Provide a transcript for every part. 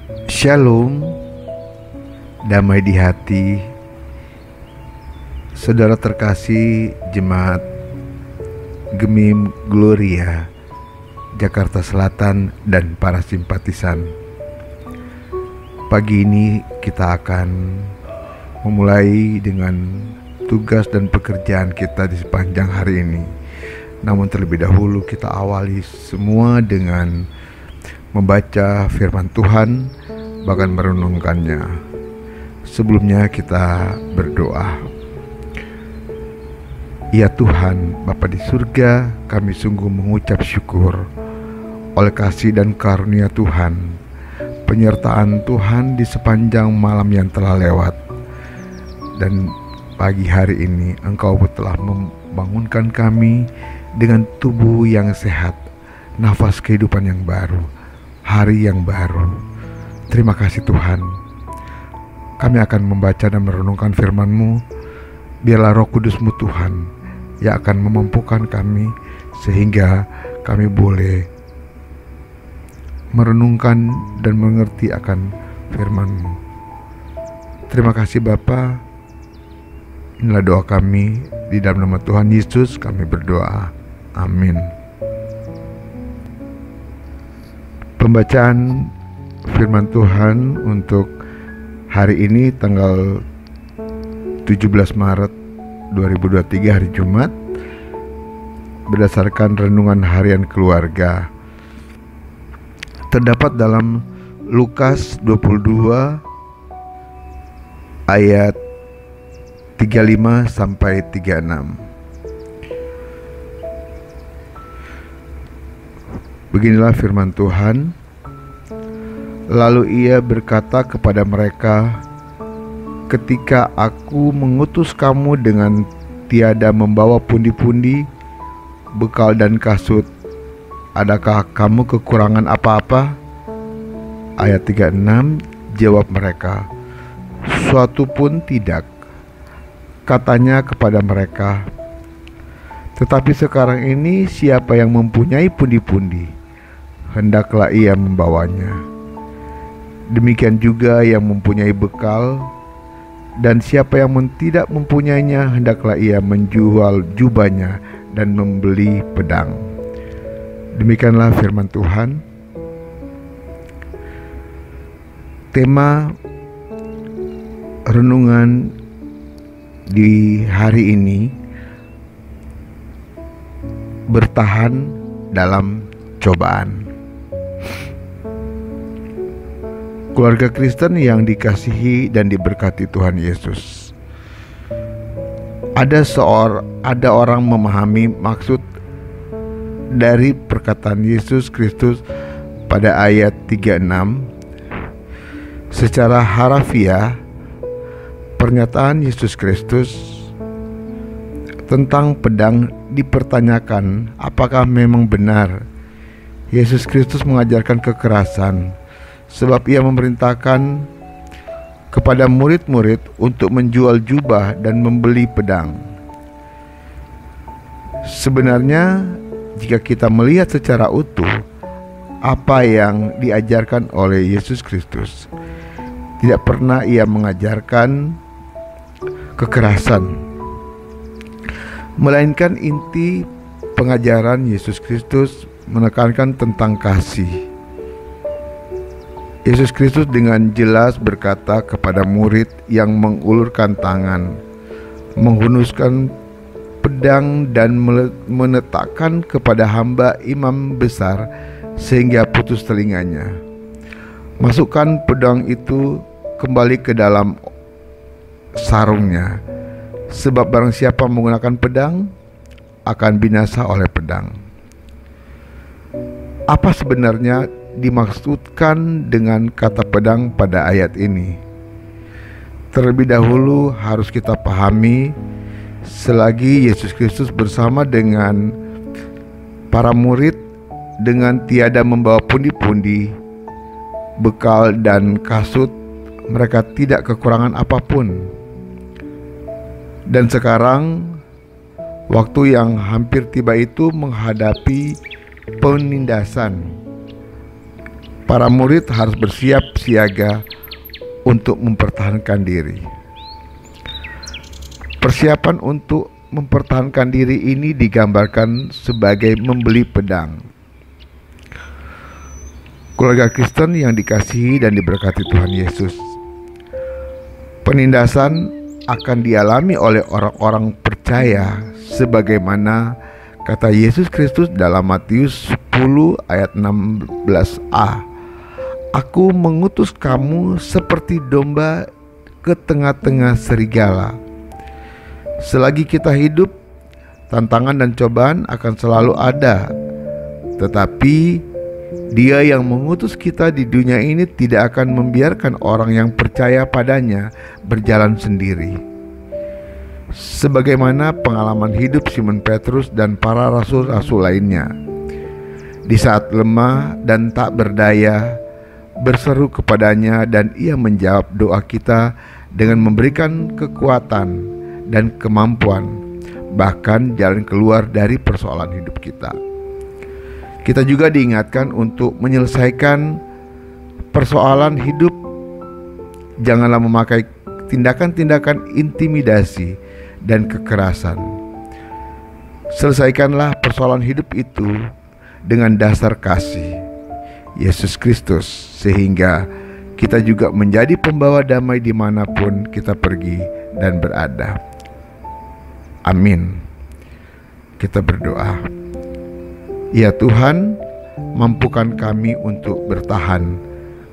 Shalom, damai di hati, saudara terkasih jemaat Gemim Gloria, Jakarta Selatan dan para simpatisan. Pagi ini kita akan memulai dengan tugas dan pekerjaan kita di sepanjang hari ini. Namun terlebih dahulu kita awali semua dengan membaca firman Tuhan, bahkan merenungkannya. Sebelumnya kita berdoa. Ya Tuhan, Bapa di surga, kami sungguh mengucap syukur oleh kasih dan karunia Tuhan, penyertaan Tuhan di sepanjang malam yang telah lewat. Dan pagi hari ini Engkau telah membangunkan kami dengan tubuh yang sehat, nafas kehidupan yang baru, hari yang baru. Terima kasih Tuhan. Kami akan membaca dan merenungkan firman-Mu. Biarlah Roh Kudus-Mu Tuhan yang akan memampukan kami sehingga kami boleh merenungkan dan mengerti akan firman-Mu. Terima kasih Bapa. Inilah doa kami, di dalam nama Tuhan Yesus kami berdoa. Amin. Pembacaan firman Tuhan untuk hari ini tanggal 17 Maret 2023 hari Jumat, berdasarkan renungan harian keluarga. Terdapat dalam Lukas 22 ayat 35 sampai 36. Beginilah firman Tuhan. Lalu ia berkata kepada mereka, ketika aku mengutus kamu dengan tiada membawa pundi-pundi, bekal dan kasut, adakah kamu kekurangan apa-apa? Ayat 36, jawab mereka, suatu pun tidak. Katanya kepada mereka, tetapi sekarang ini siapa yang mempunyai pundi-pundi, hendaklah ia membawanya. Demikian juga yang mempunyai bekal, dan siapa yang tidak mempunyainya, hendaklah ia menjual jubahnya dan membeli pedang. Demikianlah firman Tuhan. Tema renungan di hari ini, bertahan dalam cobaan. Keluarga Kristen yang dikasihi dan diberkati Tuhan Yesus. Ada orang memahami maksud dari perkataan Yesus Kristus pada ayat 36. Secara harafiah, pernyataan Yesus Kristus tentang pedang dipertanyakan, apakah memang benar Yesus Kristus mengajarkan kekerasan, sebab ia memerintahkan kepada murid-murid untuk menjual jubah dan membeli pedang. Sebenarnya jika kita melihat secara utuh apa yang diajarkan oleh Yesus Kristus, tidak pernah ia mengajarkan kekerasan, melainkan inti pengajaran Yesus Kristus menekankan tentang kasih. Yesus Kristus dengan jelas berkata kepada murid yang mengulurkan tangan, menghunuskan pedang dan menetapkan kepada hamba imam besar sehingga putus telinganya. Masukkan pedang itu kembali ke dalam sarungnya, sebab barang siapa menggunakan pedang akan binasa oleh pedang. Apa sebenarnya dimaksudkan dengan kata pedang pada ayat ini? Terlebih dahulu harus kita pahami, selagi Yesus Kristus bersama dengan para murid dengan tiada membawa pundi-pundi, bekal dan kasut, mereka tidak kekurangan apapun. Dan sekarang waktu yang hampir tiba itu menghadapi penindasan. para murid harus bersiap siaga untuk mempertahankan diri. Persiapan untuk mempertahankan diri ini digambarkan sebagai membeli pedang. Keluarga Kristen yang dikasihi dan diberkati Tuhan Yesus, penindasan akan dialami oleh orang-orang percaya sebagaimana kata Yesus Kristus dalam Matius 10 ayat 16a. Aku mengutus kamu seperti domba ke tengah-tengah serigala. Selagi kita hidup, tantangan dan cobaan akan selalu ada. Tetapi Dia yang mengutus kita di dunia ini tidak akan membiarkan orang yang percaya padanya berjalan sendiri. Sebagaimana pengalaman hidup Simon Petrus dan para rasul-rasul lainnya. Di saat lemah dan tak berdaya, berseru kepadanya dan Ia menjawab doa kita dengan memberikan kekuatan dan kemampuan, bahkan jalan keluar dari persoalan hidup kita. Kita juga diingatkan untuk menyelesaikan persoalan hidup. Janganlah memakai tindakan-tindakan intimidasi dan kekerasan. Selesaikanlah persoalan hidup itu dengan dasar kasih Yesus Kristus, sehingga kita juga menjadi pembawa damai dimanapun kita pergi dan berada. Amin. Kita berdoa. Ya Tuhan, mampukan kami untuk bertahan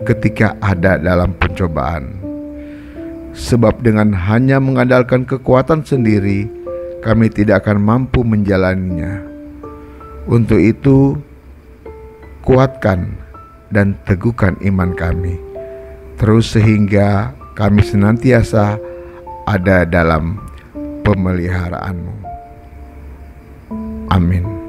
ketika ada dalam pencobaan. Sebab dengan hanya mengandalkan kekuatan sendiri, kami tidak akan mampu menjalaninya. Untuk itu, kuatkan dan teguhkan iman kami, terus sehingga kami senantiasa ada dalam pemeliharaanmu. Amin.